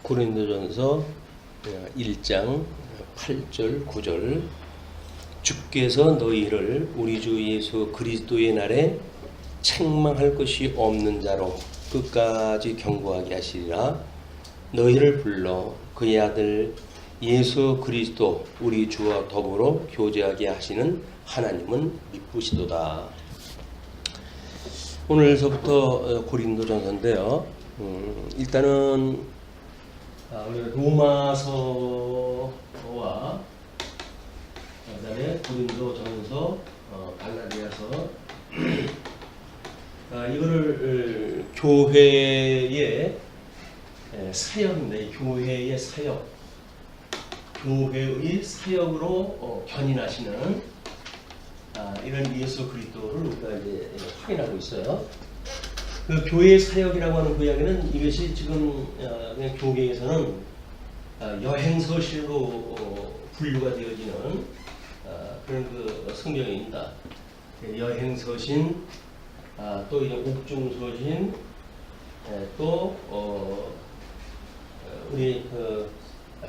고린도전서 1장 8절 9절 주께서 너희를 우리 주 예수 그리스도의 날에 책망할 것이 없는 자로 끝까지 경고하게 하시리라. 너희를 불러 그의 아들 예수 그리스도 우리 주와 더불어 교제하게 하시는 하나님은 미쁘시도다. 오늘서부터 고린도전서인데요. 일단은 우리가 로마서와 그다음에 고린도전서, 갈라디아서 이거를 교회의 사역인데, 교회의 사역, 교회의 사역으로 견인하시는 이런 예수 그리스도를 우리가 이제 확인하고 있어요. 그 교회의 사역이라고 하는 그 이야기는 이것이 지금 그냥 교계에서는 여행서실로 분류가 되어지는 그런 그 성경입니다. 여행서신, 또 이제 옥중서신, 또 우리 그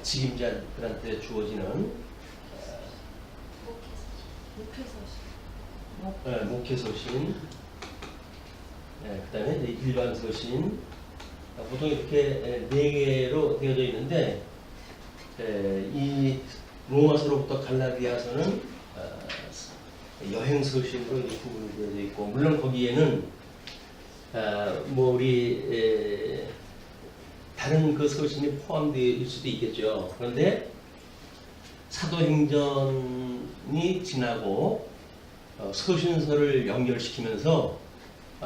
직임자들한테 주어지는 목회서신, 그 다음에 일반 서신, 보통 이렇게 4개로 되어져 있는데, 이 로마서로부터 갈라디아서는 여행서신으로 구분이 되어져 있고, 물론 거기에는 뭐 우리 다른 그 서신이 포함되어 있을 수도 있겠죠. 그런데 사도행전이 지나고 서신서를 연결시키면서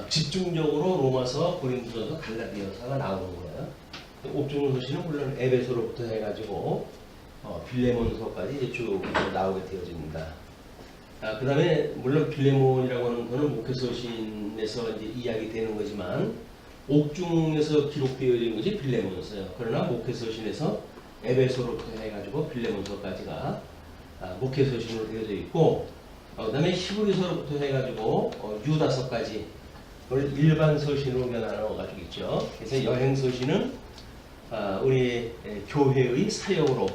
집중적으로 로마서, 고린도전서, 갈라디아서가 나오는 거예요. 옥중서신은 물론 에베소로부터 해가지고 빌레몬서까지 쭉 나오게 되어집니다. 그 다음에 물론 빌레몬이라고 하는 거는 목회서신에서 이제 이야기되는 거지만 옥중에서 기록되어진 것이 빌레몬서예요. 그러나 목회서신에서 에베소로부터 해가지고 빌레몬서까지가 목회서신으로 되어져 있고, 그 다음에 히브리서로부터 해가지고 유다서까지 일반 서신으로 나눠가지고 있죠. 그래서 여행 서신은 우리 교회의 사역으로,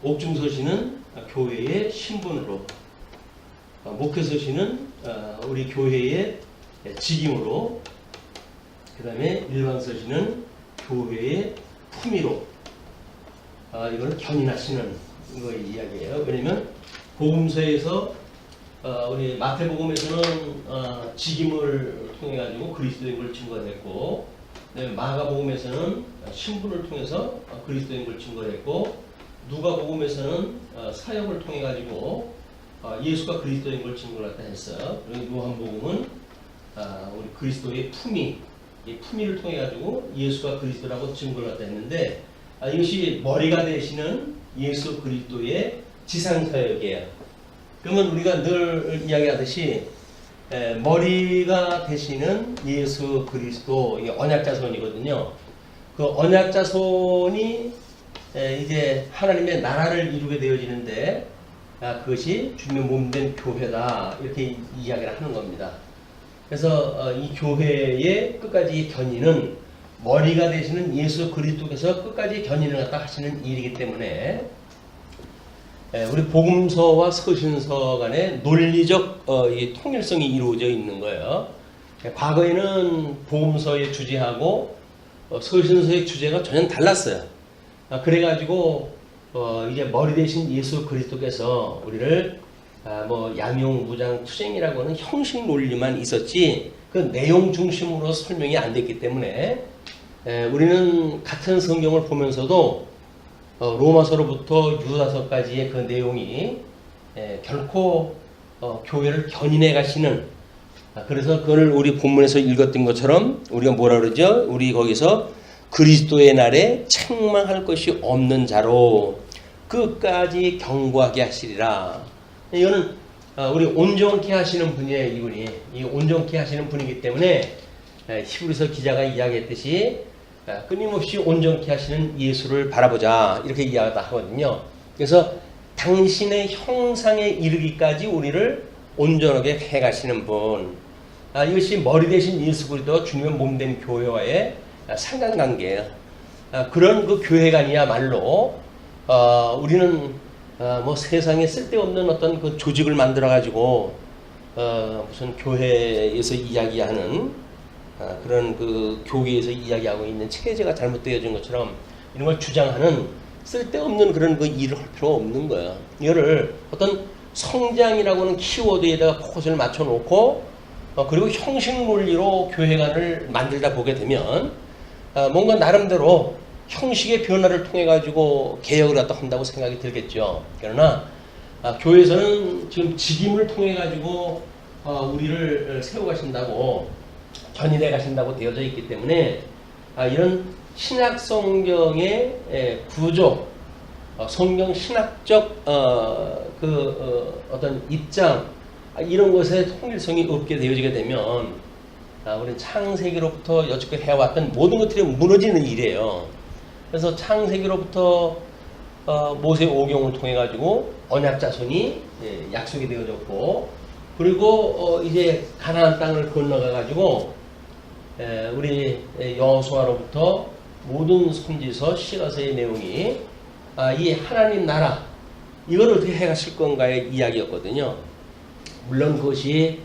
옥중 서신은 교회의 신분으로, 목회 서신은 우리 교회의 직임으로, 그 다음에 일반 서신은 교회의 품위로, 이걸 견인하시는 거 이야기예요. 왜냐면 복음서에서 우리 마태복음에서는 직임을 통해 가지고 그리스도인 걸 증거했고, 마가복음에서는 신분을 통해서 그리스도인 걸 증거했고, 누가복음에서는 사역을 통해 가지고 예수가 그리스도인 걸 증거했다 했어요. 그리고 요한복음은 우리 그리스도의 품위, 이 품위를 통해 가지고 예수가 그리스도라고 증거했다 했는데, 이것이 머리가 되시는 예수 그리스도의 지상사역이에요. 그러면 우리가 늘 이야기하듯이 머리가 되시는 예수 그리스도, 이게 언약자손이거든요. 그 언약자손이 이제 하나님의 나라를 이루게 되어지는데, 그것이 주님의 몸된 교회다, 이렇게 이야기를 하는 겁니다. 그래서 이 교회의 끝까지 견인은 머리가 되시는 예수 그리스도께서 끝까지 견인을 갖다 하시는 일이기 때문에 우리 복음서와 서신서 간의 논리적 이 통일성이 이루어져 있는 거예요. 과거에는 복음서의 주제하고 서신서의 주제가 전혀 달랐어요. 그래가지고 이제 머리 대신 예수 그리스도께서 우리를 뭐 양용무장 투쟁이라고 하는 형식 논리만 있었지 그 내용 중심으로 설명이 안 됐기 때문에 우리는 같은 성경을 보면서도 로마서로부터 유다서까지의 그 내용이 결코 교회를 견인해 가시는, 그래서 그걸 우리 본문에서 읽었던 것처럼 우리가 뭐라 그러죠? 우리 거기서 그리스도의 날에 책망할 것이 없는 자로 끝까지 경고하게 하시리라. 이거는 우리 온전케 하시는 분이에요. 이분이 이 온전케 하시는 분이기 때문에 히브리서 기자가 이야기했듯이 끊임없이 온전케 하시는 예수를 바라보자, 이렇게 이야기를 하거든요. 그래서 당신의 형상에 이르기까지 우리를 온전하게 해가시는 분, 이것이 머리 대신 예수 그리스도 주님의 몸된 교회와의 상관관계예요. 그런 그 교회관이야말로 우리는 뭐 세상에 쓸데없는 어떤 그 조직을 만들어 가지고 무슨 교회에서 이야기하는 그런 그 교회에서 이야기하고 있는 체제가 잘못되어진 것처럼 이런 걸 주장하는 쓸데없는 그런 그 일을 할 필요 없는 거예요. 이거를 어떤 성장이라고 하는 키워드에다가 포커스를 맞춰 놓고 그리고 형식 논리로 교회관을 만들다 보게 되면 뭔가 나름대로 형식의 변화를 통해 가지고 개혁을 갖다 한다고 생각이 들겠죠. 그러나 교회에서는 지금 직임을 통해 가지고 우리를 세워 가신다고 견인해 가신다고 되어져 있기 때문에 이런 신약 성경의 구조, 성경 신학적 어떤 입장 이런 것에 통일성이 없게 되어지게 되면 우리는 창세기로부터 여태껏 해왔던 모든 것들이 무너지는 일이에요. 그래서 창세기로부터 모세 오경을 통해 가지고 언약 자손이 약속이 되어졌고, 그리고 이제 가나안 땅을 건너가 가지고 우리 여호수아로부터 모든 선지서 시가서의 내용이 이 하나님 나라 이걸 어떻게 해가실 건가의 이야기였거든요. 물론 그것이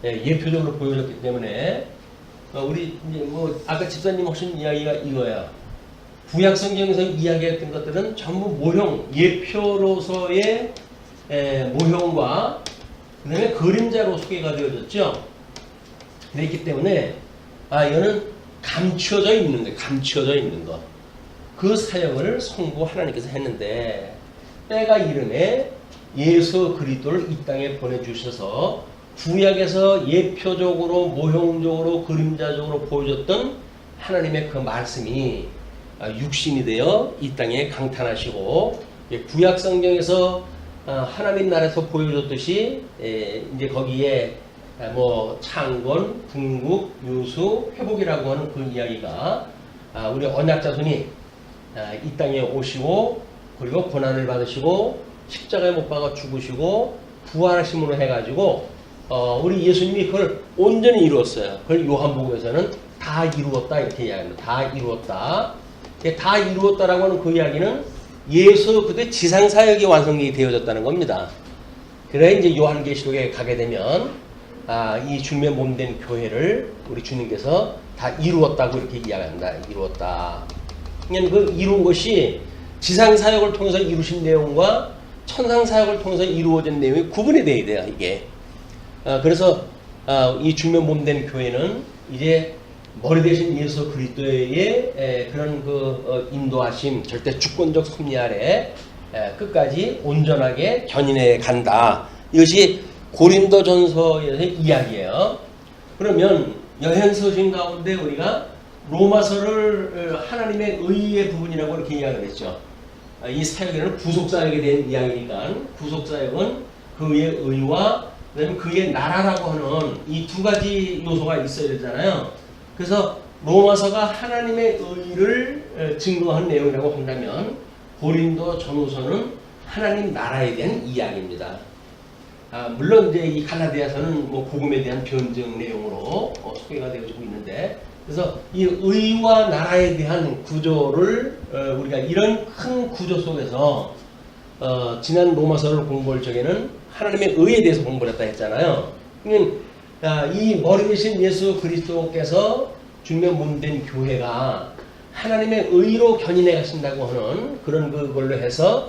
예표적으로 보여졌기 때문에 우리 이제 뭐 아까 집사님 하신 이야기가 이거야. 구약 성경에서 이야기했던 것들은 전부 모형, 예표로서의 모형과 그다음에 그림자로 소개가 되어졌죠. 그렇기 때문에 이거는 감추어져 있는 거예요. 감추어져 있는 것. 그 사역을 성부 하나님께서 했는데 때가 이름에 예수 그리스도를 이 땅에 보내주셔서 구약에서 예표적으로 모형적으로 그림자적으로 보여줬던 하나님의 그 말씀이 육신이 되어 이 땅에 강탄하시고 구약 성경에서 하나님 나라에서 보여줬듯이 이제 거기에 뭐 창건, 궁극, 유수, 회복이라고 하는 그 이야기가 우리 언약 자손이 이 땅에 오시고 그리고 고난을 받으시고 십자가에 못 박아 죽으시고 부활하심으로 해가지고 우리 예수님이 그걸 온전히 이루었어요. 그걸 요한복음에서는 다 이루었다 이렇게 이야기합니다. 다 이루었다. 다 이루었다라고 하는 그 이야기는 예수 그때 지상 사역이 완성이 되어졌다는 겁니다. 그래 이제 요한계시록에 가게 되면 이 주님의 몸된 교회를 우리 주님께서 다 이루었다고 이렇게 이야기합니다. 이루었다. 그냥 그 이룬 것이 지상 사역을 통해서 이루신 내용과 천상 사역을 통해서 이루어진 내용이 구분이 돼야 돼요. 이게. 그래서 이 주님의 몸된 교회는 이제 머리 대신 예수 그리스도의 그런 그 인도하심, 절대 주권적 섭리 아래 끝까지 온전하게 견인해 간다. 이것이 고린도전서의 이야기예요. 그러면 여행서신 가운데 우리가 로마서를 하나님의 의의 부분이라고 이렇게 이야기를 했죠. 이 사역에는 구속사역에 대한 이야기니까 구속사역은 그의 의와 그다음에 그의 나라라고 하는 이 두 가지 요소가 있어야 되잖아요. 그래서 로마서가 하나님의 의를 증거한 내용이라고 한다면 고린도 전후서는 하나님 나라에 대한 이야기입니다. 물론 이제 이 갈라디아서는 뭐 복음에 대한 변증 내용으로 소개가 되어지고 있는데, 그래서 이 의와 나라에 대한 구조를 우리가 이런 큰 구조 속에서 지난 로마서를 공부할 적에는 하나님의 의에 대해서 공부를 했다 했잖아요. 이 머리 대신 예수 그리스도께서 주님의 몸된 교회가 하나님의 의로 견인해 가신다고 하는 그런 그걸로 해서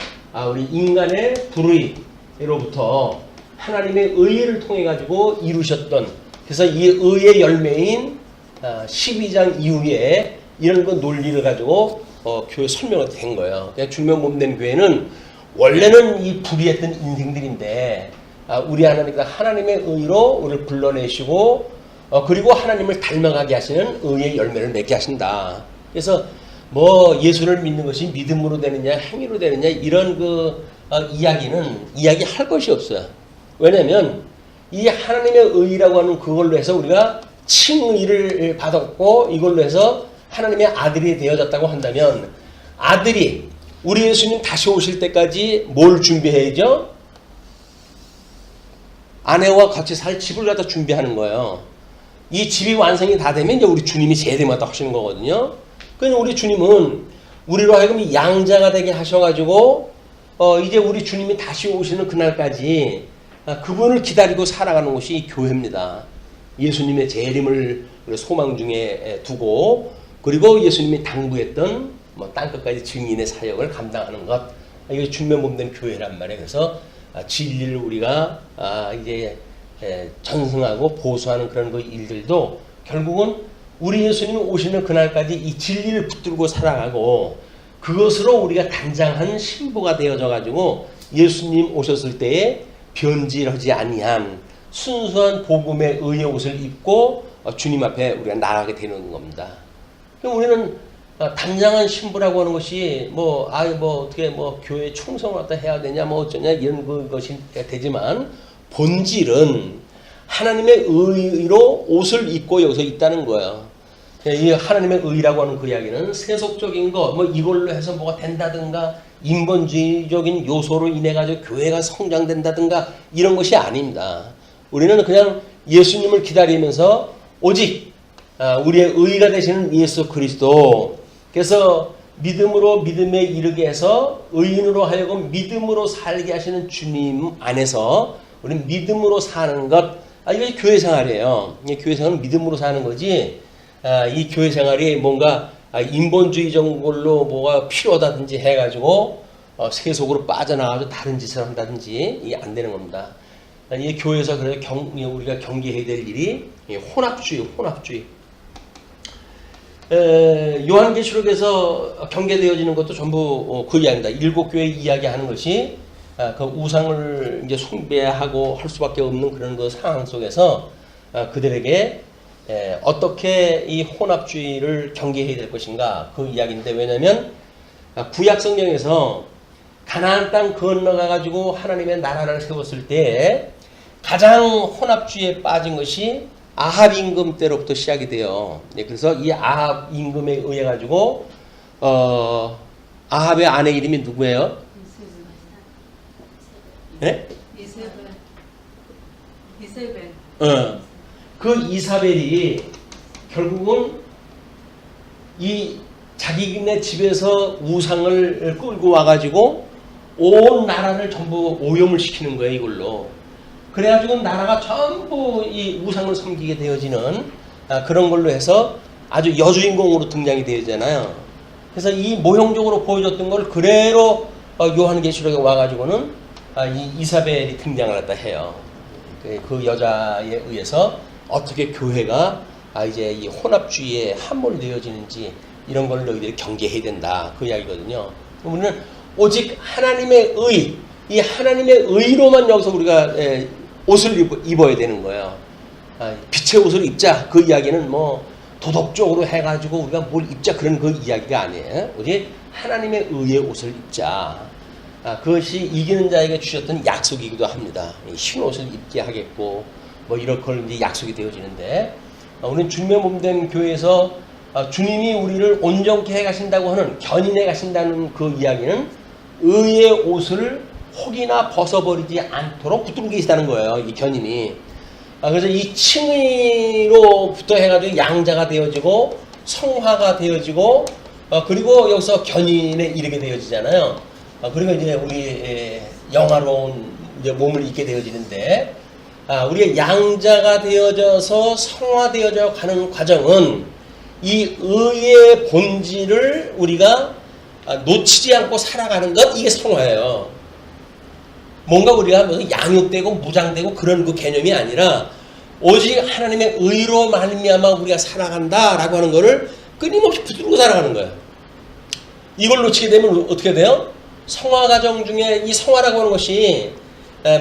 우리 인간의 불의로부터 하나님의 의를 통해 가지고 이루셨던, 그래서 이 의의 열매인 12장 이후에 이런 그 논리를 가지고 교회 설명이 된 거예요. 그러니까 주님의 몸된 교회는 원래는 이 불의했던 인생들인데 우리 하나님의 의로 우리를 불러내시고 그리고 하나님을 닮아가게 하시는 의의 열매를 맺게 하신다. 그래서 뭐 예수를 믿는 것이 믿음으로 되느냐 행위로 되느냐 이런 그 이야기는 이야기할 것이 없어요. 왜냐하면 이 하나님의 의라고 하는 그걸로 해서 우리가 칭의를 받았고 이걸로 해서 하나님의 아들이 되어졌다고 한다면 아들이 우리 예수님 다시 오실 때까지 뭘 준비해야죠? 아내와 같이 살 집을 갖다 준비하는 거예요. 이 집이 완성이 다 되면 이제 우리 주님이 제대마다 하시는 거거든요. 그러니까 우리 주님은 우리로 하여금 양자가 되게 하셔가지고 이제 우리 주님이 다시 오시는 그날까지 그분을 기다리고 살아가는 것이 이 교회입니다. 예수님의 재림을 소망 중에 두고 그리고 예수님이 당부했던 땅끝까지 증인의 사역을 감당하는 것, 이게 주님의 몸된 교회란 말이에요. 그래서 진리를 우리가 이제 전승하고 보수하는 그런 그 일들도 결국은 우리 예수님이 오시는 그날까지 이 진리를 붙들고 살아가고 그것으로 우리가 단장한 신부가 되어져 가지고 예수님 오셨을 때에 변질하지 아니한 순수한 복음의 의의 옷을 입고 주님 앞에 우리가 나가게 되는 겁니다. 우리는 단장한 신부라고 하는 것이 어떻게 교회 충성을 갖다 해야 되냐 어쩌냐 이런 것이 되지만 본질은 하나님의 의로 옷을 입고 여기서 있다는 거예요. 이 하나님의 의라고 하는 그 이야기는 세속적인 거 이걸로 해서 뭐가 된다든가 인본주의적인 요소로 인해 가지고 교회가 성장된다든가 이런 것이 아닙니다. 우리는 그냥 예수님을 기다리면서 오직 우리의 의가 되시는 예수 그리스도, 그래서 믿음으로 믿음에 이르게 해서 의인으로 하여금 믿음으로 살게 하시는 주님 안에서 우리는 믿음으로 사는 것, 이것이 교회 생활이에요. 교회 생활은 믿음으로 사는 거지, 이 교회 생활이 뭔가 인본주의적인 걸로 뭐가 필요하다든지 해가지고 세속으로 빠져나가서 다른 짓을 한다든지 이게 안 되는 겁니다. 이 교회에서 그래서 우리가 경계해야 될 일이 혼합주의. 요한계시록에서 경계되어지는 것도 전부 그 이야기입니다. 일곱 교회 이야기하는 것이 그 우상을 이제 숭배하고 할 수밖에 없는 그런 그 상황 속에서 그들에게 어떻게 이 혼합주의를 경계해야 될 것인가 그 이야기인데, 왜냐하면 구약 성경에서 가나안 땅 건너가 가지고 하나님의 나라를 세웠을 때 가장 혼합주의에 빠진 것이 아합 임금 때로부터 시작이 돼요. 그래서 이 아합 임금에 의해 가지고 아합의 아내 이름이 누구예요? 네? 이세벨. 그 이사벨이 결국은 이 자기네 집에서 우상을 끌고 와가지고 온 나라를 전부 오염을 시키는 거예요, 이걸로. 그래가지고 나라가 전부 이 우상을 섬기게 되어지는 그런 걸로 해서 아주 여주인공으로 등장이 되잖아요. 그래서 이 모형적으로 보여줬던 걸 그대로 요한계시록에 와가지고는 이 이사벨이 등장을 했다 해요. 그 여자에 의해서 어떻게 교회가 이제 이 혼합주의에 함몰되어지는지 이런 걸 너희들이 경계해야 된다, 그 이야기거든요. 우리는 오직 하나님의 의, 이 하나님의 의로만 여기서 우리가 옷을 입어야 되는 거예요. 빛의 옷을 입자, 그 이야기는 도덕적으로 해가지고 우리가 뭘 입자 그런 그 이야기가 아니에요. 오직 하나님의 의의 옷을 입자. 그것이 이기는 자에게 주셨던 약속이기도 합니다. 흰 옷을 입게 하겠고 이런 걸 이제 약속이 되어지는데, 우리는 주님의 몸된 교회에서 주님이 우리를 온전케 해 가신다고 하는, 견인해 가신다는 그 이야기는 의의 옷을 혹이나 벗어버리지 않도록 붙들고 계시다는 거예요, 이 견인이. 그래서 이 칭의로부터 해가지고 양자가 되어지고 성화가 되어지고 그리고 여기서 견인에 이르게 되어지잖아요. 그리고 이제 우리 영화로운 이제 몸을 입게 되어지는데, 우리의 양자가 되어져서 성화되어져 가는 과정은 이 의의 본질을 우리가 놓치지 않고 살아가는 것, 이게 성화예요. 뭔가 우리가 무슨 양육되고 무장되고 그런 그 개념이 아니라 오직 하나님의 의로 말미암아 우리가 살아간다라고 하는 것을 끊임없이 붙들고 살아가는 거예요. 이걸 놓치게 되면 어떻게 돼요? 성화 과정 중에 이 성화라고 하는 것이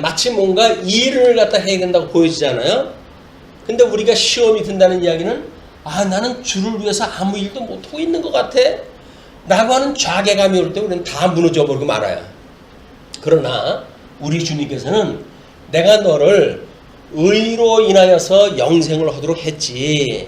마치 뭔가 일을 갖다 해야 된다고 보여지잖아요. 근데 우리가 시험이 든다는 이야기는 나는 주를 위해서 아무 일도 못하고 있는 것 같아 라고 하는 좌괴감이 올 때 우리는 다 무너져 버리고 말아요. 그러나 우리 주님께서는 내가 너를 의로 인하여서 영생을 하도록 했지,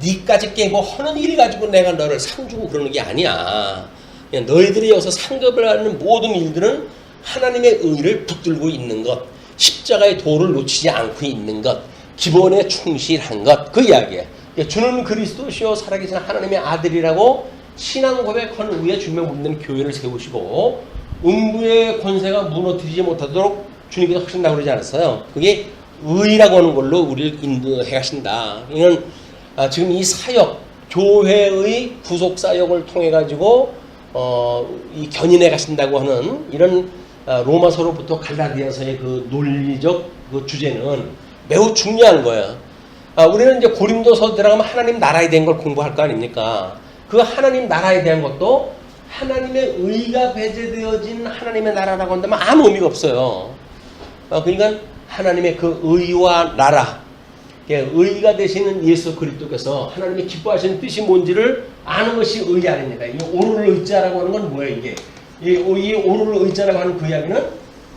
니까지 깨고 하는 일 가지고 내가 너를 상 주고 그러는 게 아니야. 너희들이 여기서 상급을 하는 모든 일들은 하나님의 의를 붙들고 있는 것, 십자가의 도를 놓치지 않고 있는 것, 기본에 충실한 것, 그 이야기예요. 주는 그리스도시요 살아계신 하나님의 아들이라고 신앙 고백한 후에 주님의 몸된 교회를 세우시고 음부의 권세가 무너뜨리지 못하도록 주님께서 하신다고 그러지 않았어요. 그게 의라고 하는 걸로 우리를 인도해 가신다. 이는 지금 이 사역, 교회의 구속 사역을 통해 가지고 이 견인해 가신다고 하는 이런 로마서로부터 갈라디아서의 그 논리적 그 주제는 매우 중요한 거예요. 우리는 이제 고린도서 들어가면 하나님 나라에 대한 걸 공부할 거 아닙니까? 그 하나님 나라에 대한 것도 하나님의 의가 배제되어진 하나님의 나라라고 한다면 아무 의미가 없어요. 그러니까 하나님의 그 의와 나라, 의가 되시는 예수 그리스도께서 하나님이 기뻐하시는 뜻이 뭔지를 아는 것이 의 아닙니까? 이 오를 의자라고 하는 건 뭐예요, 이게? 이 오를 의자라고 하는 그 이야기는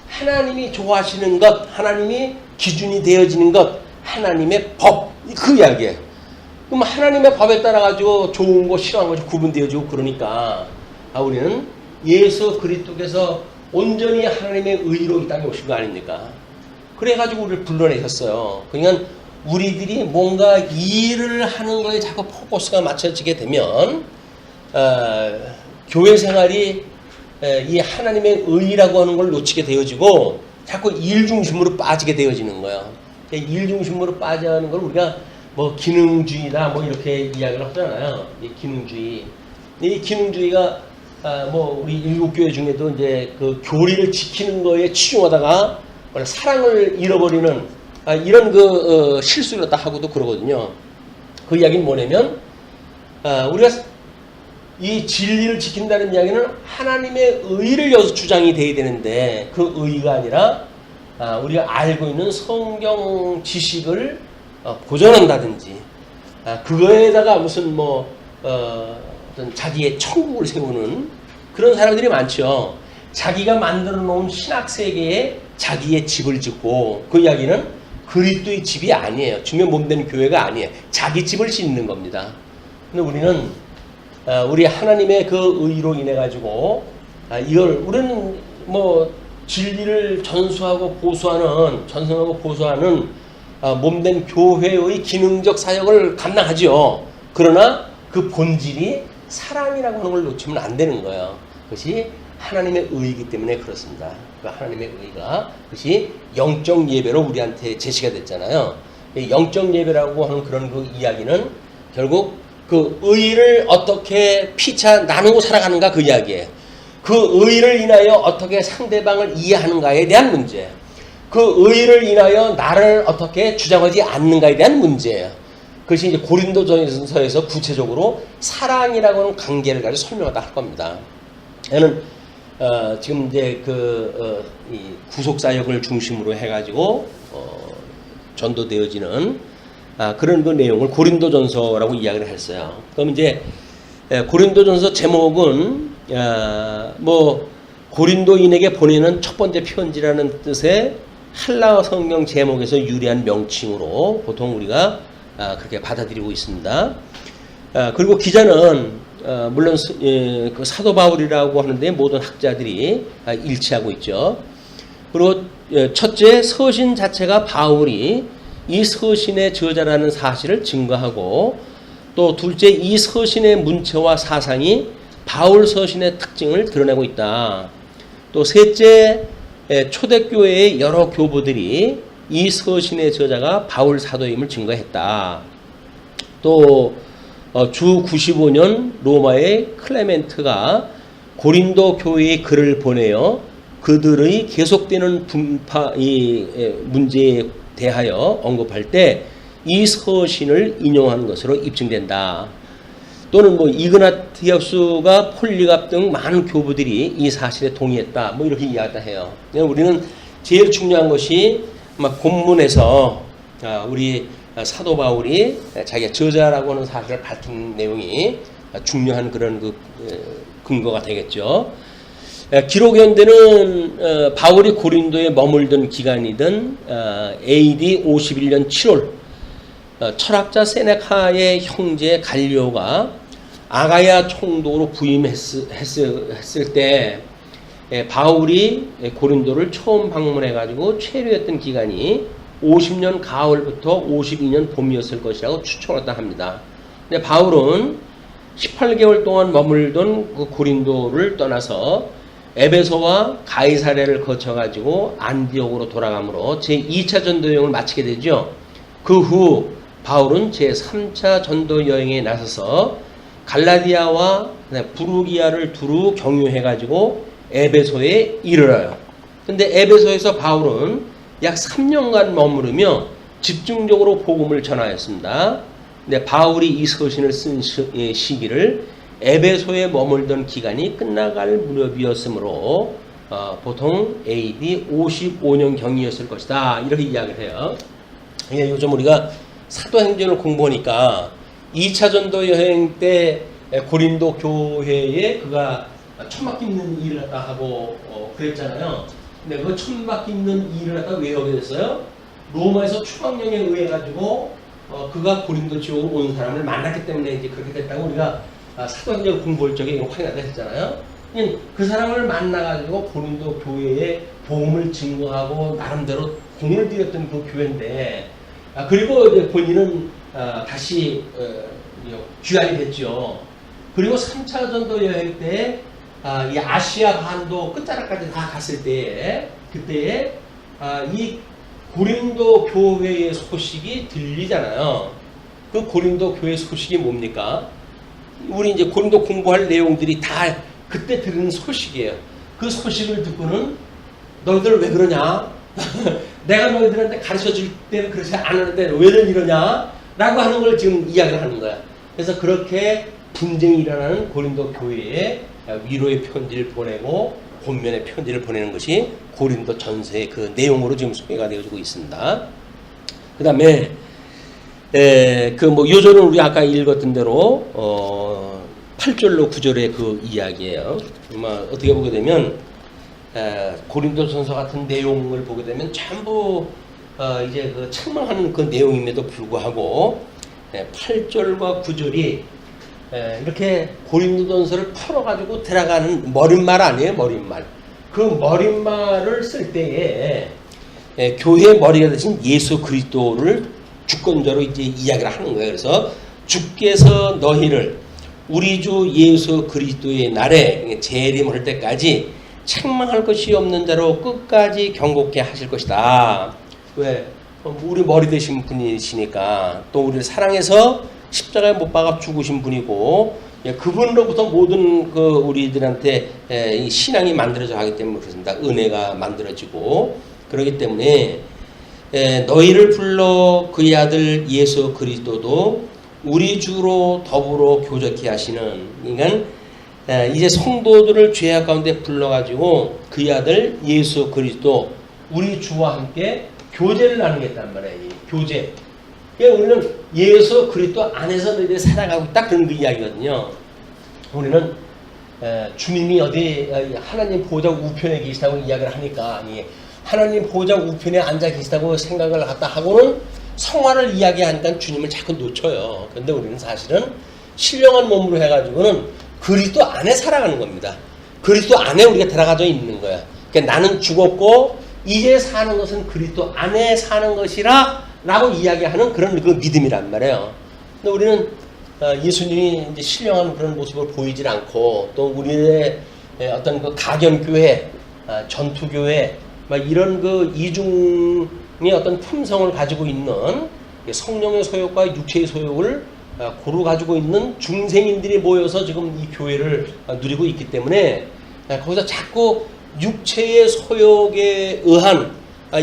하나님이 좋아하시는 것, 하나님이 기준이 되어지는 것, 하나님의 법, 그 이야기예요. 그럼 하나님의 법에 따라 가지고 좋은 거 싫어하는 것이 구분되어지고 그러니까 우리는 예수 그리스도께서 온전히 하나님의 의로 이 땅에 오신 거 아닙니까? 그래가지고 우리를 불러내셨어요. 그러니까 우리들이 뭔가 일을 하는 거에 자꾸 포커스가 맞춰지게 되면 교회 생활이 이 하나님의 의라고 하는 걸 놓치게 되어지고 자꾸 일 중심으로 빠지게 되어지는 거예요. 일 중심으로 빠져가는 걸 우리가 뭐 기능주의다 뭐 이렇게 이야기를 하잖아요. 이 기능주의. 이 기능주의가 뭐 우리 일곱교회 중에도 이제 그 교리를 지키는 거에 치중하다가 사랑을 잃어버리는 이런 그 실수를 다 하고도 그러거든요. 그 이야기는 뭐냐면 우리가 이 진리를 지킨다는 이야기는 하나님의 의를 여기서 주장이 돼야 되는데 그 의가 아니라 우리가 알고 있는 성경 지식을 보존한다든지 그거에다가 무슨 뭐 어떤 자기의 천국을 세우는 그런 사람들이 많죠. 자기가 만들어 놓은 신학 세계에 자기의 집을 짓고 그 이야기는 그리스도의 집이 아니에요. 주님의 몸된 교회가 아니에요. 자기 집을 짓는 겁니다. 근데 우리는 우리 하나님의 그 의로 인해 가지고 이걸 우리는 뭐 진리를 전수하고 보수하는 몸된 교회의 기능적 사역을 감당하죠. 그러나 그 본질이 사랑이라고 하는 걸 놓치면 안 되는 거예요. 그것이 하나님의 의이기 때문에 그렇습니다. 그 하나님의 의가 그것이 영적 예배로 우리한테 제시가 됐잖아요. 영적 예배라고 하는 그런 그 이야기는 결국 그 의를 어떻게 피차 나누고 살아가는가 그 이야기예요. 그 의를 인하여 어떻게 상대방을 이해하는가에 대한 문제, 그 의를 인하여 나를 어떻게 주장하지 않는가에 대한 문제예요. 그것이 이제 고린도전서에서 구체적으로 사랑이라고 하는 관계를 가지고 설명하다 할 겁니다. 저는 지금 이제 이 구속 사역을 중심으로 해가지고 전도되어지는 그런 그 내용을 고린도전서라고 이야기를 했어요. 그럼 이제 고린도전서 제목은 뭐 고린도인에게 보내는 첫 번째 편지라는 뜻의 한라어 성경 제목에서 유래한 명칭으로 보통 우리가 그렇게 받아들이고 있습니다. 그리고 기자는 물론 그 사도 바울이라고 하는데 모든 학자들이 일치하고 있죠. 그리고 첫째 서신 자체가 바울이 이 서신의 저자라는 사실을 증거하고 또 둘째 이 서신의 문체와 사상이 바울 서신의 특징을 드러내고 있다. 또 셋째 초대교회의 여러 교부들이 이 서신의 저자가 바울 사도임을 증거했다. 또 주 95년 로마의 클레멘트가 고린도 교회에 글을 보내어 그들의 계속되는 분파 문제에 대하여 언급할 때 이 서신을 인용하는 것으로 입증된다. 또는 뭐 이그나티우스가 폴리갑 등 많은 교부들이 이 사실에 동의했다. 뭐 이렇게 이야기를 해요. 우리는 제일 중요한 것이 막 본문에서 우리 사도 바울이 자기가 저자라고 하는 사실을 밝힌 내용이 중요한 그런 그 근거가 되겠죠. 기록 현대는 바울이 고린도에 머물던 기간이던 AD 51년 7월 철학자 세네카의 형제 갈리오가 아가야 총독으로 부임했을 때 바울이 고린도를 처음 방문해 가지고 체류했던 기간이 50년 가을부터 52년 봄이었을 것이라고 추측했다 합니다. 근데 바울은 18개월 동안 머물던 그 고린도를 떠나서 에베소와 가이사랴를 거쳐가지고 안디옥으로 돌아가므로 제2차 전도 여행을 마치게 되죠. 그 후 바울은 제3차 전도 여행에 나서서 갈라디아와 부르기아를 두루 경유해가지고 에베소에 이르러요. 근데 에베소에서 바울은 약 3년간 머무르며 집중적으로 복음을 전하였습니다. 근데 바울이 이 서신을 쓴 시기를 에베소에 머물던 기간이 끝나갈 무렵이었으므로 보통 AD 55년 경이었을 것이다. 이렇게 이야기를 해요. 요즘 우리가 사도행전을 공부하니까 2차 전도 여행 때 고린도 교회에 그가 천막 깁는 일을 갖다 하고 그랬잖아요. 근데 그 천막 깁는 일을 갖다 왜 하게 됐어요? 로마에서 추방령에 의해 가지고 그가 고린도 지역으로 온 사람을 만났기 때문에 이제 그렇게 됐다고 우리가 사도행전 공부할 적에 이거 확인하다 했잖아요. 그 사람을 만나가지고 고린도 교회에 복음을 증거하고 나름대로 공을 들였던 그 교회인데, 그리고 이제 본인은 다시 귀환이 됐죠. 그리고 3차 전도 여행 때 이 아시아 반도 끝자락까지 다 갔을 때에 그때에 이 고린도 교회의 소식이 들리잖아요. 그 고린도 교회 소식이 뭡니까? 우리 이제 고린도 공부할 내용들이 다 그때 들은 소식이에요. 그 소식을 듣고는 너희들 왜 그러냐? 내가 너희들한테 가르쳐 줄 때는 그렇지 않았는데 왜들 이러냐? 라고 하는 걸 지금 이야기를 하는 거야. 그래서 그렇게 분쟁이 일어나는 고린도 교회에 위로의 편지를 보내고 본면의 편지를 보내는 것이 고린도 전서의 그 내용으로 지금 소개가 되어지고 있습니다. 그 다음에 요절은 우리 아까 읽었던 대로 8절로 9절의 그 이야기예요. 어떻게 보게 되면 고린도전서 같은 내용을 보게 되면 전부 이제 그 책망하는 그 내용임에도 불구하고 8절과 9절이 이렇게 고린도전서를 풀어가지고 들어가는 머릿말 아니에요, 머릿말. 그 머릿말을 쓸 때에 교회의 머리가 되신 예수 그리스도를 주권자로 이제 이야기를 하는 거예요. 그래서 주께서 너희를 우리 주 예수 그리스도의 날에 재림할 때까지 책망할 것이 없는 자로 끝까지 경고케 하실 것이다. 왜? 우리 머리 되신 분이시니까, 또 우리를 사랑해서 십자가에 못 박아 죽으신 분이고, 그분으로부터 모든 그 우리들한테 이 신앙이 만들어져 가기 때문에 그렇습니다. 은혜가 만들어지고 그렇기 때문에 너희를 불러 그의 아들 예수 그리스도도 우리 주로 더불어 교제케 하시는, 그러니까 이제 성도들을 죄악 가운데 불러가지고 그의 아들 예수 그리스도 우리 주와 함께 교제를 나누겠단 말이에요. 교제. 그러니까 우리는 예수 그리스도 안에서 너희들이 살아가고 있다, 그런 그 이야기거든요. 우리는 주님이 어디 하나님 보좌 우편에 계시다고 이야기를 하니까, 하나님 보좌 우편에 앉아 계시다고 생각을 갖다 하고는 성화를 이야기하니까 주님을 자꾸 놓쳐요. 그런데 우리는 사실은 신령한 몸으로 해가지고는 그리스도 안에 살아가는 겁니다. 그리스도 안에 우리가 들어가져 있는 거야. 그러니까 나는 죽었고 이제 사는 것은 그리스도 안에 사는 것이라 라고 이야기하는 그런 그 믿음이란 말이에요. 근데 우리는 예수님이 이제 신령한 그런 모습을 보이질 않고, 또 우리의 어떤 그 가견교회, 전투교회, 이런 그 이중의 어떤 품성을 가지고 있는 성령의 소욕과 육체의 소욕을 고루 가지고 있는 중생인들이 모여서 지금 이 교회를 누리고 있기 때문에 거기서 자꾸 육체의 소욕에 의한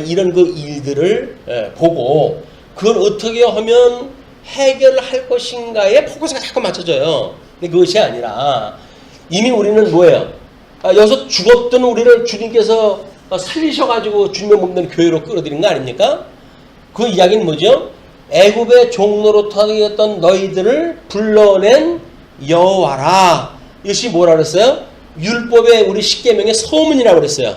이런 그 일들을 보고 그걸 어떻게 하면 해결할 것인가에 포커스가 자꾸 맞춰져요. 근데 그것이 아니라 이미 우리는 뭐예요? 여기서 죽었던 우리를 주님께서 살리셔가지고 주님의 몸된 교회로 끌어들인 거 아닙니까? 그 이야기는 뭐죠? 애굽의 종노릇하였던 너희들을 불러낸 여호와라. 이것이 뭐라 그랬어요? 율법의 우리 십계명의 서문이라고 그랬어요.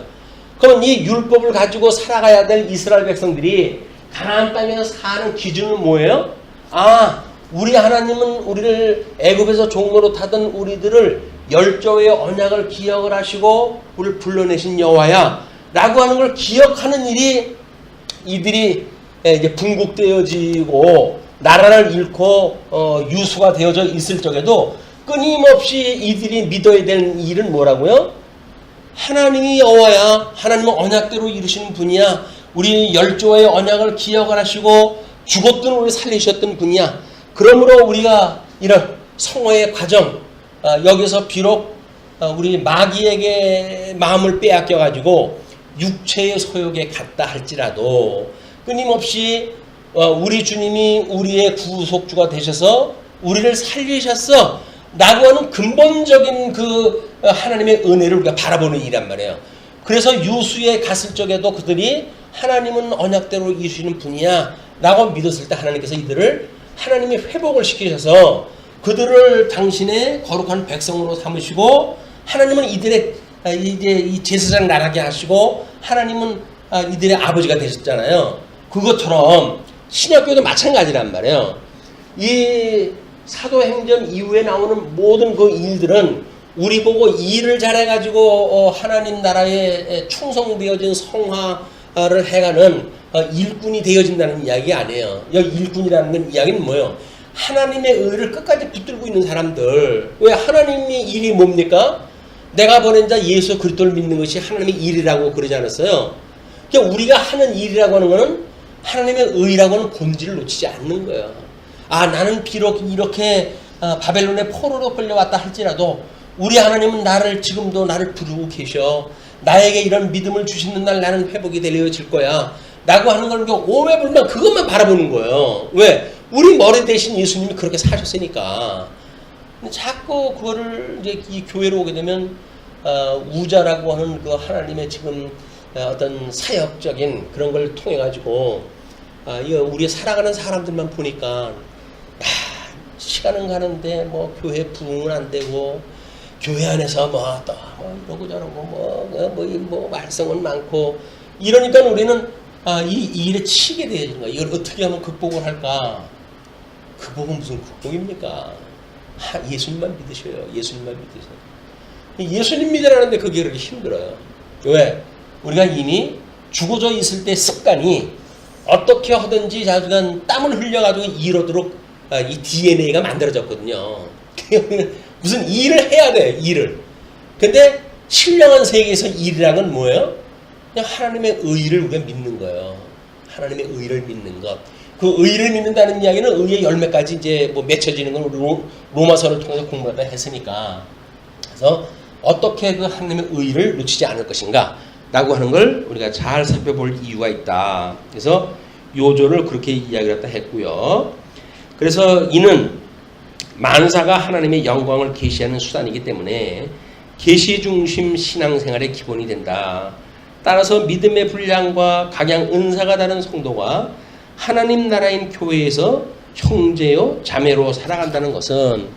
그럼 이 율법을 가지고 살아가야 될 이스라엘 백성들이 가나안 땅에서 사는 기준은 뭐예요? 우리 하나님은 우리를 애굽에서 종노릇하던 우리들을 열조의 언약을 기억을 하시고 우리를 불러내신 여호와야 라고 하는 걸 기억하는 일이, 이들이 이제 분국되어지고 나라를 잃고 유수가 되어져 있을 적에도 끊임없이 이들이 믿어야 되는 일은 뭐라고요? 하나님이 여호와야, 하나님은 언약대로 이루시는 분이야. 우리 열조의 언약을 기억을 하시고 죽었던 우리 살리셨던 분이야. 그러므로 우리가 이런 성화의 과정, 여기서 비록 우리 마귀에게 마음을 빼앗겨가지고 육체의 소욕에 갔다 할지라도 끊임없이 우리 주님이 우리의 구속주가 되셔서 우리를 살리셨어 라고 하는 근본적인 그 하나님의 은혜를 우리가 바라보는 일이란 말이에요. 그래서 유수에 갔을 적에도 그들이 하나님은 언약대로 이루시는 분이야 라고 믿었을 때 하나님께서 이들을 하나님이 회복을 시키셔서 그들을 당신의 거룩한 백성으로 삼으시고 하나님은 이들의 이제 이 제사장 나라게 하시고 하나님은 이들의 아버지가 되셨잖아요. 그것처럼 신약교도 마찬가지란 말이에요. 이 사도행전 이후에 나오는 모든 그 일들은 우리 보고 일을 잘해가지고 하나님 나라에 충성되어진 성화를 해가는 일꾼이 되어진다는 이야기 아니에요. 여기 일꾼이라는 이야기는 뭐예요? 하나님의 의를 끝까지 붙들고 있는 사람들. 왜 하나님의 일이 뭡니까? 내가 보낸 자 예수 그리스도를 믿는 것이 하나님의 일이라고 그러지 않았어요? 그러니까 우리가 하는 일이라고 하는 것은 하나님의 의라고 하는 본질을 놓치지 않는 거예요. 나는 비록 이렇게 바벨론의 포로로 끌려왔다 할지라도 우리 하나님은 지금도 나를 부르고 계셔. 나에게 이런 믿음을 주시는 날 나는 회복이 되어질 거야. 라고 하는 걸 오매불만 그것만 바라보는 거예요. 왜? 우리 머리 대신 예수님이 그렇게 사셨으니까. 자꾸 그거를 이제 이 교회로 오게 되면 우자라고 하는 그 하나님의 지금 어떤 사역적인 그런 걸 통해 가지고 우리 살아가는 사람들만 보니까 시간은 가는데 뭐 교회 부흥은 안 되고 교회 안에서 또 이러고 저러고 뭐 말썽은 많고 이러니까 우리는 이 일에 치게 되는 거야. 이걸 어떻게 하면 극복을 할까? 극복은 무슨 극복입니까? 예수님만 믿으셔요. 예수님만 믿으세요. 예수님 믿으라는데 그게 그렇게 힘들어요. 왜? 우리가 이미 죽어져 있을 때 습관이 어떻게 하든지 자주간 땀을 흘려가지고 이러도록 이 DNA가 만들어졌거든요. 무슨 일을 해야 돼, 일을. 근데 신령한 세계에서 일이라는 건 뭐예요? 그냥 하나님의 의를 우리가 믿는 거예요. 하나님의 의를 믿는 것. 그 의를 믿는다는 이야기는 의의 열매까지 이제 뭐 맺혀지는 건 우리 로마서를 통해서 공부하다 했으니까. 그래서 어떻게 그 하나님의 의를 놓치지 않을 것인가 라고 하는 걸 우리가 잘 살펴볼 이유가 있다. 그래서 요조를 그렇게 이야기를 했고요. 그래서 이는 만사가 하나님의 영광을 계시하는 수단이기 때문에 계시 중심 신앙생활의 기본이 된다. 따라서 믿음의 분량과 각양 은사가 다른 성도가 하나님 나라인 교회에서 형제요 자매로 살아간다는 것은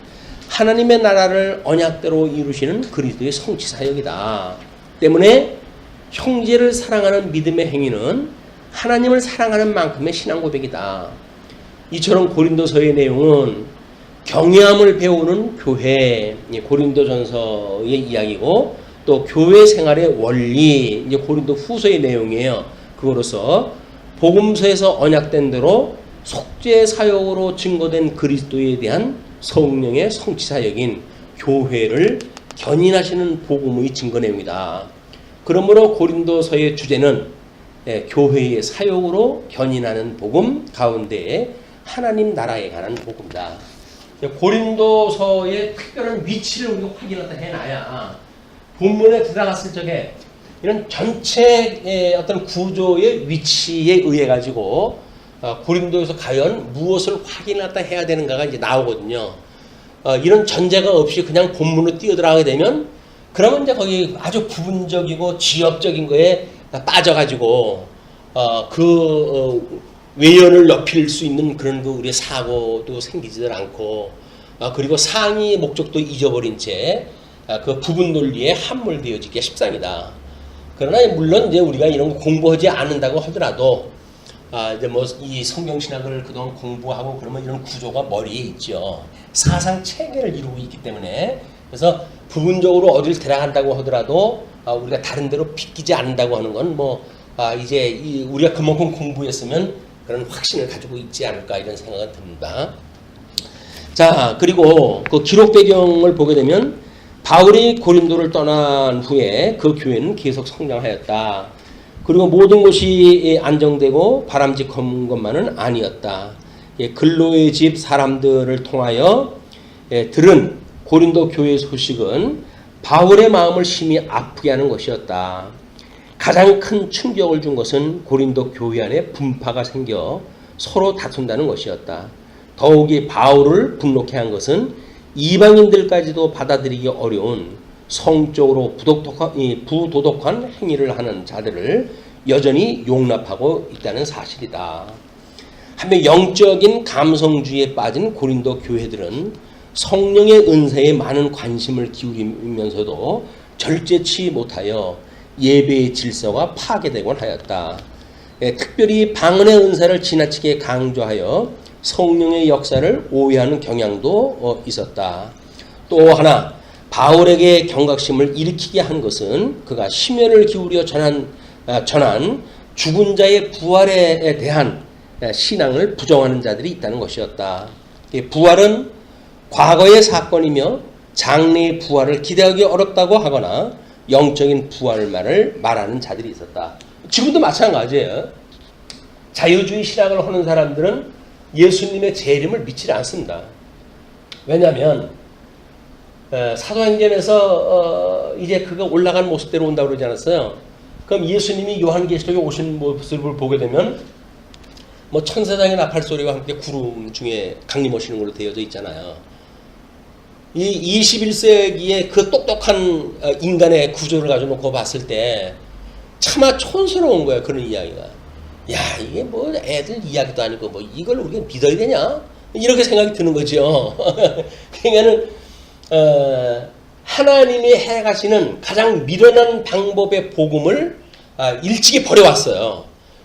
하나님의 나라를 언약대로 이루시는 그리스도의 성취 사역이다. 때문에 형제를 사랑하는 믿음의 행위는 하나님을 사랑하는 만큼의 신앙 고백이다. 이처럼 고린도서의 내용은 경외함을 배우는 교회, 고린도전서의 이야기고 또 교회 생활의 원리, 이제 고린도 후서의 내용이에요. 그거로서 복음서에서 언약된 대로 속죄 사역으로 증거된 그리스도에 대한 성령의 성취 사역인 교회를 견인하시는 복음의 증거 내용이다. 그러므로 고린도서의 주제는 교회의 사역으로 견인하는 복음 가운데 하나님 나라에 관한 복음이다. 고린도서의 특별한 위치를 우리가 확인하다 해놔야 본문에 들어갔을 적에 이런 전체의 어떤 구조의 위치에 의해 가지고 고린도에서 과연 무엇을 확인하다 해야 되는가가 이제 나오거든요. 이런 전제가 없이 그냥 본문으로 뛰어들어가게 되면 그러면 이제 거기 아주 부분적이고 지엽적인 거에 빠져가지고 외연을 높일 수 있는 그런 그 우리의 사고도 생기지들 않고 그리고 상위 목적도 잊어버린 채 그 부분 논리에 함몰되어지기가 십상이다. 그러나 물론 이제 우리가 이런 거 공부하지 않는다고 하더라도 이제 뭐 이 성경신학을 그동안 공부하고 그러면 이런 구조가 머리에 있죠. 사상 체계를 이루고 있기 때문에 그래서 부분적으로 어딜 들어간다고 하더라도 우리가 다른 데로 비끼지 않는다고 하는 건 뭐 이제 우리가 그만큼 공부했으면 그런 확신을 가지고 있지 않을까 이런 생각은 듭니다. 자, 그리고 그 기록 배경을 보게 되면 바울이 고린도를 떠난 후에 그 교회는 계속 성장하였다. 그리고 모든 것이 안정되고 바람직한 것만은 아니었다. 근로의 집 사람들을 통하여 들은 고린도 교회 소식은 바울의 마음을 심히 아프게 하는 것이었다. 가장 큰 충격을 준 것은 고린도 교회 안에 분파가 생겨 서로 다툰다는 것이었다. 더욱이 바울을 분노케 한 것은 이방인들까지도 받아들이기 어려운 성적으로 부도덕한 행위를 하는 자들을 여전히 용납하고 있다는 사실이다. 한편 영적인 감성주의에 빠진 고린도 교회들은 성령의 은사에 많은 관심을 기울이면서도 절제치 못하여 예배의 질서가 파괴되곤 하였다. 특별히 방언의 은사를 지나치게 강조하여 성령의 역사를 오해하는 경향도 있었다. 또 하나 바울에게 경각심을 일으키게 한 것은 그가 심혈을 기울여 전한 죽은 자의 부활에 대한 신앙을 부정하는 자들이 있다는 것이었다. 부활은 과거의 사건이며 장래의 부활을 기대하기 어렵다고 하거나 영적인 부활만을 말하는 자들이 있었다. 지금도 마찬가지예요. 자유주의 신학을 하는 사람들은 예수님의 재림을 믿지 않습니다. 왜냐하면 사도행전에서 이제 그가 올라간 모습대로 온다고 그러지 않았어요? 그럼 예수님이 요한계시록에 오신 모습을 보게 되면 뭐 천사장의 나팔 소리와 함께 구름 중에 강림하시는 걸로 되어져 있잖아요. 이 21세기의 그 똑똑한 인간의 구조를 가지고 놓고 봤을 때 차마 촌스러운 거야, 그런 이야기가. 야, 이게 뭐 애들 이야기도 아니고 뭐 이걸 우리가 믿어야 되냐? 이렇게 생각이 드는 거죠. 그러니까는 하나님이 해가시는 가장 미련한 방법의 복음을 일찍이 버려왔어요.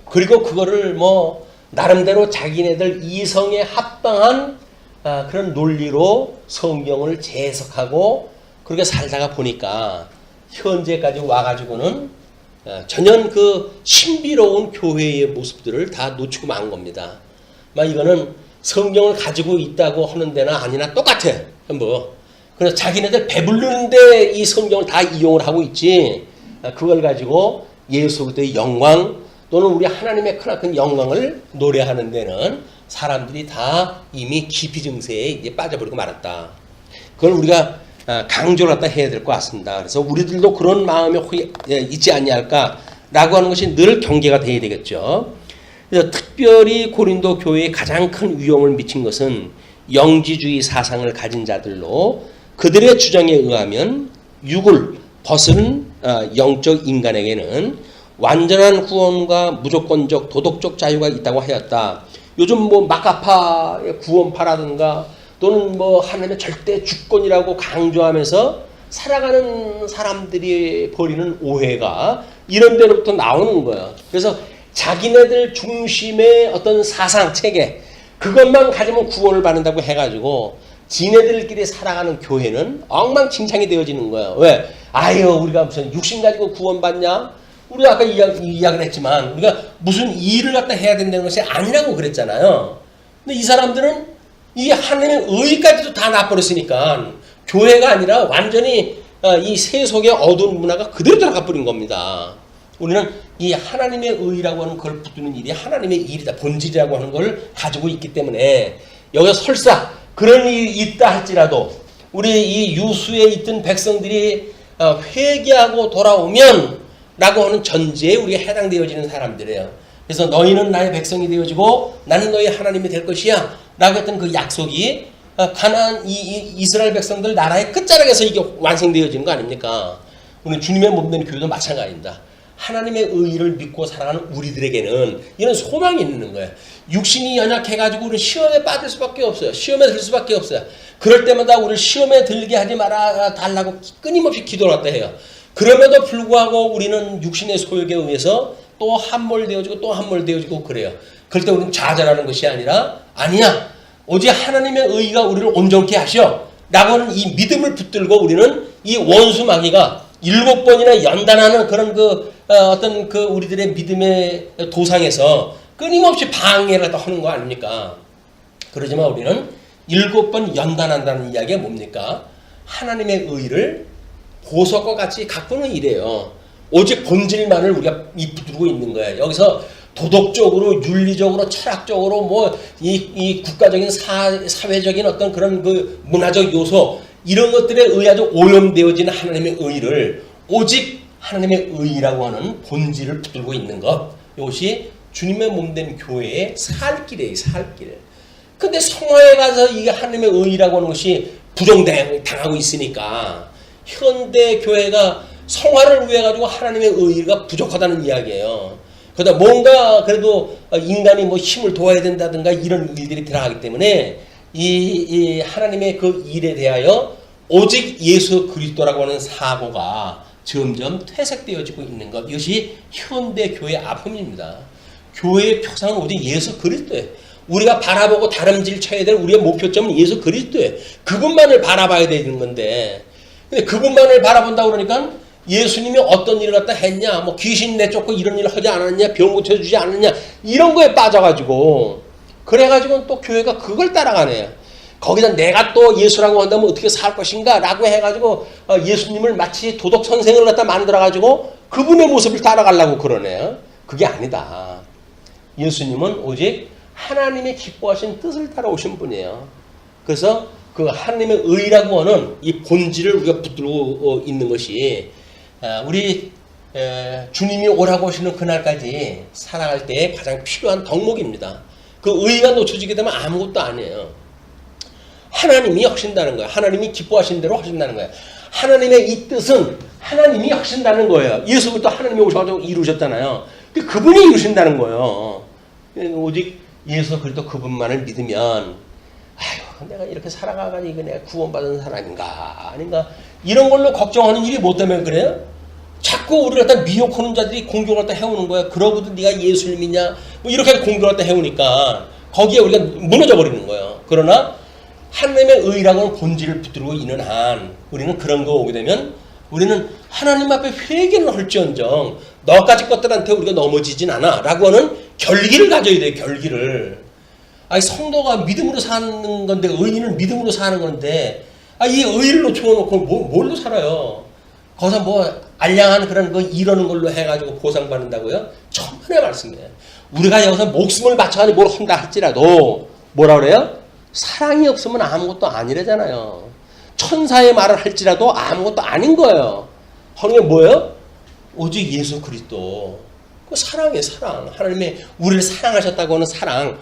그리고 그거를 뭐 나름대로 자기네들 이성에 합당한 그런 논리로 성경을 재해석하고 그렇게 살다가 보니까 현재까지 와가지고는 전혀 그 신비로운 교회의 모습들을 다 놓치고 만 겁니다. 막 이거는 성경을 가지고 있다고 하는 데나 아니나 똑같아. 뭐 그래서 자기네들 배부르는데 이 성경을 다 이용을 하고 있지. 그걸 가지고 예수 그리스도의 영광 또는 우리 하나님의 크나큰 영광을 노래하는 데는 사람들이 다 이미 기피 증세에 이제 빠져버리고 말았다. 그걸 우리가 강조를 갖다 해야 될 것 같습니다. 그래서 우리들도 그런 마음이 있지 않냐할까라고 하는 것이 늘 경계가 돼야 되겠죠. 그래서 특별히 고린도 교회에 가장 큰 위험을 미친 것은 영지주의 사상을 가진 자들로 그들의 주장에 의하면 육을 벗은 영적 인간에게는 완전한 구원과 무조건적 도덕적 자유가 있다고 하였다. 요즘 뭐 마카파의 구원파라든가 또는 뭐 하나님의 절대 주권이라고 강조하면서 살아가는 사람들이 벌이는 오해가 이런 데로부터 나오는 거예요. 그래서 자기네들 중심의 어떤 사상 체계 그것만 가지면 구원을 받는다고 해가지고 지네들끼리 살아가는 교회는 엉망진창이 되어지는 거예요. 왜? 아유 우리가 무슨 육신 가지고 구원받냐? 우리가 아까 이야기를 했지만 우리가 무슨 일을 갖다 해야 된다는 것이 아니라고 그랬잖아요. 근데 이 사람들은 이 하나님의 의까지도 다 놔버렸으니까 교회가 아니라 완전히 이 세속의 어두운 문화가 그대로 들어가 버린 겁니다. 우리는 이 하나님의 의라고 하는 걸 붙드는 일이 하나님의 일이다. 본질이라고 하는 걸 가지고 있기 때문에 여기서 설사 그런 일이 있다 할지라도 우리 이 유수에 있던 백성들이 회개하고 돌아오면 라고 하는 전제에 우리가 해당되어지는 사람들이에요. 그래서 너희는 나의 백성이 되어지고 나는 너희 하나님이 될 것이야 라고 했던 그 약속이 가나안 이스라엘 백성들 나라의 끝자락에서 이게 완성되어지는 거 아닙니까? 우리 주님의 몸된 교회도 마찬가지입니다. 하나님의 의의를 믿고 살아가는 우리들에게는 이런 소망이 있는 거예요. 육신이 연약해가지고 우리 시험에 빠질 수밖에 없어요. 시험에 들 수밖에 없어요. 그럴 때마다 우리를 시험에 들게 하지 말아 달라고 끊임없이 기도를 했다 해요. 그럼에도 불구하고 우리는 육신의 소욕에 의해서 또 함몰되어지고 또 함몰되어지고 그래요. 그럴 때 우리는 좌절하는 것이 아니라 아니야. 오직 하나님의 의의가 우리를 온전케 하셔. 라고 하는 이 믿음을 붙들고 우리는 이 원수 마귀가 7번이나 연단하는 그런 어떤 우리들의 믿음의 도상에서 끊임없이 방해를 하는 거 아닙니까? 그러지만 우리는 7번 연단한다는 이야기가 뭡니까? 하나님의 의를 보석과 같이 가꾸는 일이에요. 오직 본질만을 우리가 붙들고 있는 거예요. 여기서 도덕적으로, 윤리적으로, 철학적으로, 뭐, 이 국가적인 사회적인 어떤 그런 그 문화적 요소, 이런 것들에 의하여 오염되어진 하나님의 의를 오직 하나님의 의라고 하는 본질을 붙들고 있는 것. 이것이 주님의 몸된 교회의 살 길이에요, 살 길. 근데 성화에 가서 이게 하나님의 의라고 하는 것이 부정당하고 있으니까 현대 교회가 성화를 위해 가지고 하나님의 의가 부족하다는 이야기예요. 그러다 뭔가 그래도 인간이 뭐 힘을 도와야 된다든가 이런 일들이 들어가기 때문에 이 하나님의 그 일에 대하여 오직 예수 그리스도라고 하는 사고가 점점 퇴색되어지고 있는 것. 이것이 현대 교회의 아픔입니다. 교회의 표상은 오직 예수 그리스도예요. 우리가 바라보고 다름질 쳐야 될 우리의 목표점은 예수 그리스도예요. 그분만을 바라봐야 되는 건데, 근데 그분만을 바라본다고 그러니까 예수님이 어떤 일을 갖다 했냐, 뭐 귀신 내쫓고 이런 일을 하지 않았냐, 병 고쳐주지 않았냐, 이런 거에 빠져가지고, 그래가지고 또 교회가 그걸 따라가네요. 거기다 내가 또 예수라고 한다면 어떻게 살 것인가 라고 해가지고 예수님을 마치 도덕 선생을 갖다 만들어가지고 그분의 모습을 따라가려고 그러네요. 그게 아니다. 예수님은 오직 하나님의 기뻐하신 뜻을 따라오신 분이에요. 그래서 그 하나님의 의라고 하는 이 본질을 우리가 붙들고 있는 것이 우리 주님이 오라고 하시는 그날까지 살아갈 때 가장 필요한 덕목입니다. 그 의가 놓쳐지게 되면 아무것도 아니에요. 하나님이 하신다는 거예요. 하나님이 기뻐하신 대로 하신다는 거예요. 하나님의 이 뜻은 하나님이 하신다는 거예요. 예수부터 하나님이 오셔서 이루셨잖아요. 그분이 이루신다는 거예요. 오직 예수 그리스도 그분만을 믿으면 아유 내가 이렇게 살아가가지고 내가 구원받은 사람인가 아닌가 이런 걸로 걱정하는 일이 뭐 때문에 그래요? 자꾸 우리를 갖다 미혹하는 자들이 공격을 갖다 해오는 거야. 그러고도 네가 예수를 믿냐? 뭐 이렇게 공격을 갖다 해오니까 거기에 우리가 무너져 버리는 거예요. 그러나 하나님의 의라고 하는 본질을 붙들고 있는 한 우리는 그런 거 오게 되면 우리는 하나님 앞에 회개는 할지언정 너까지 것들한테 우리가 넘어지진 않아 라고 하는 결기를 가져야 돼요. 결기를. 아니 성도가 믿음으로 사는 건데 의인은 믿음으로 사는 건데 이 의를 놓쳐놓고 뭘로 살아요. 거기서 뭐 알량한 그런 거 이러는 걸로 해가지고 보상받는다고요? 천만의 말씀이에요. 우리가 여기서 목숨을 바쳐가지고 뭘 한다 할지라도 뭐라 그래요? 사랑이 없으면 아무것도 아니래잖아요. 천사의 말을 할지라도 아무것도 아닌 거예요. 하는 게 뭐예요? 오직 예수 그리스도. 그 사랑이에요, 사랑. 하나님의 우리를 사랑하셨다고 하는 사랑.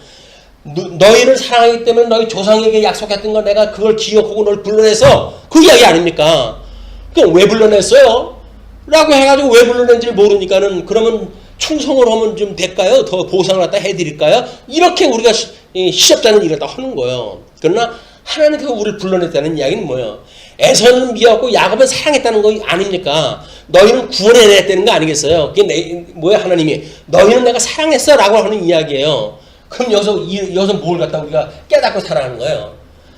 너희를 사랑하기 때문에 너희 조상에게 약속했던 거 내가 그걸 기억하고 널 불러내서 그 이야기 아닙니까? 그럼 왜 불러냈어요? 라고 해가지고 왜 불러낸지 모르니까는 그러면 충성을 하면 좀 될까요? 더 보상을 갖다 해드릴까요? 이렇게 우리가 시접자는 일을 다 하는 거예요. 그러나 하나님께서 우리를 불러냈다는 이야기는 뭐예요? 에서는 미워하고 야곱은 사랑했다는 거 아닙니까? 너희는 구원해냈다는 거 아니겠어요? 그게 뭐야 하나님이 너희는 내가 사랑했어 라고 하는 이야기예요. 그럼 여기서 뭘 갖다 우리가 깨닫고 살아가는 거예요?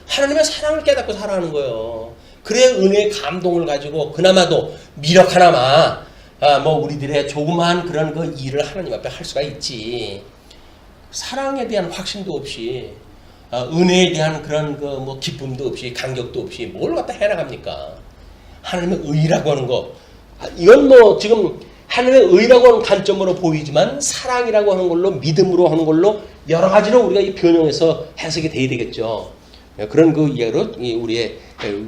하나님의 사랑을 깨닫고 살아가는 거예요. 그래 은혜의 감동을 가지고 그나마도 미력 하나마 뭐 우리들의 조그마한 그런 그 일을 하나님 앞에 할 수가 있지. 사랑에 대한 확신도 없이 은혜에 대한 그런 그 뭐 기쁨도 없이 감격도 없이 뭘 갖다 해나갑니까? 하나님의 의라고 하는 거 이건 뭐 지금 하나님의 의라고 하는 관점으로 보이지만 사랑이라고 하는 걸로 믿음으로 하는 걸로 여러 가지로 우리가 이 변형해서 해석이 돼야 되겠죠. 그런 그 이해로 우리의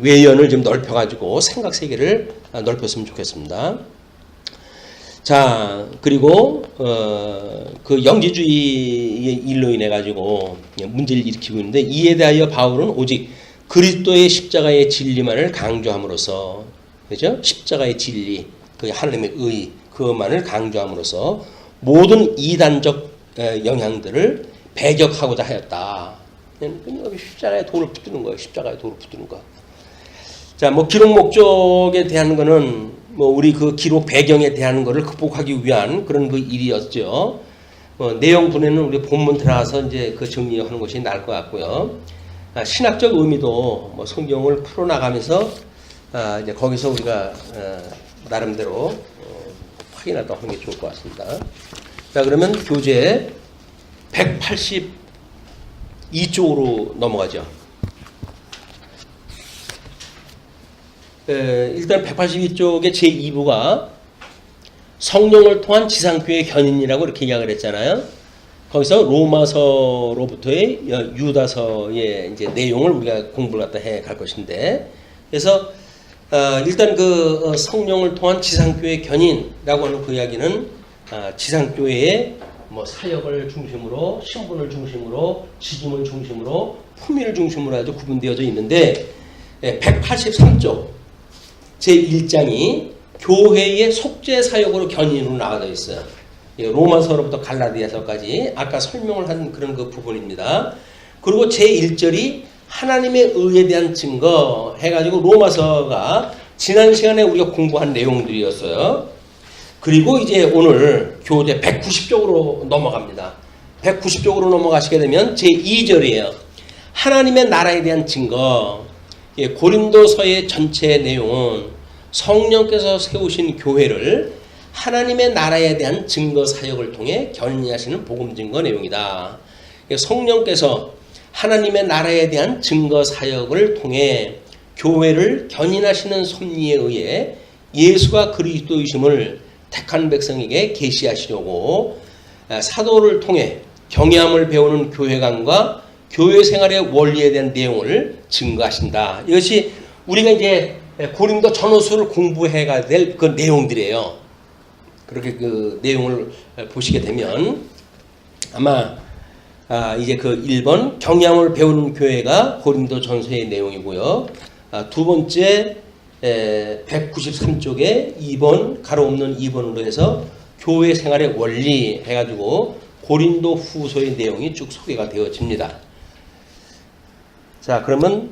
외연을 좀 넓혀가지고 생각 세계를 넓혔으면 좋겠습니다. 자, 그리고 그 영지주의의 일로 인해 가지고 문제를 일으키고 있는데 이에 대하여 바울은 오직 그리스도의 십자가의 진리만을 강조함으로써 그죠? 십자가의 진리, 그 하나님의 의 그것만을 강조함으로써 모든 이단적 영향들을 배격하고자 하였다. 여기 십자가에 돌을 붙드는 거예요. 십자가에 돌을 붙드는 거. 자, 뭐 기록 목적에 대한 거는 뭐 우리 그 기록 배경에 대한 거를 극복하기 위한 그런 그 일이었죠. 내용 분에는 우리 본문 들어가서 이제 그 정리하는 것이 나을 것 같고요. 신학적 의미도 뭐 성경을 풀어나가면서 이제 거기서 우리가 나름대로 확인하도록 하는 게 좋을 것 같습니다. 자, 그러면 교재 182쪽으로 넘어가죠. 일단 182쪽의 제2부가 성령을 통한 지상교회 견인이라고 이렇게 이야기를 했잖아요. 거기서 로마서로부터의 유다서의 이제 내용을 우리가 공부를 갖다 해 갈 것인데, 그래서 일단 그 성령을 통한 지상교회 견인이라고 하는 그 이야기는 지상교회의 뭐 사역을 중심으로, 신분을 중심으로, 직임을 중심으로, 품위를 중심으로 아주 구분되어져 있는데, 183쪽 제1장이 교회의 속죄 사역으로 견인으로 나와져 있어요. 로마서로부터 갈라디아서까지 아까 설명을 한 그런 그 부분입니다. 그리고 제1절이 하나님의 의에 대한 증거 해가지고 로마서가 지난 시간에 우리가 공부한 내용들이었어요. 그리고 이제 오늘 교재 190쪽으로 넘어갑니다. 190쪽으로 넘어가시게 되면 제2절이에요. 하나님의 나라에 대한 증거. 고린도서의 전체 내용은 성령께서 세우신 교회를 하나님의 나라에 대한 증거 사역을 통해 견인하시는 복음 증거 내용이다. 성령께서 하나님의 나라에 대한 증거 사역을 통해 교회를 견인하시는 섭리에 의해 예수가 그리스도이심을 택한 백성에게 계시하시려고 사도를 통해 경외함을 배우는 교회관과 교회 생활의 원리에 대한 내용을 증거하신다. 이것이 우리가 이제 고린도 전후서를 공부해야 될 그 내용들이에요. 그렇게 그 내용을 보시게 되면 아마 이제 그 1번 경향을 배우는 교회가 고린도 전서의 내용이고요. 두 번째 193쪽에 2번 가로 없는 2번으로 해서 교회 생활의 원리 해가지고 고린도 후서의 내용이 쭉 소개가 되어집니다. 자, 그러면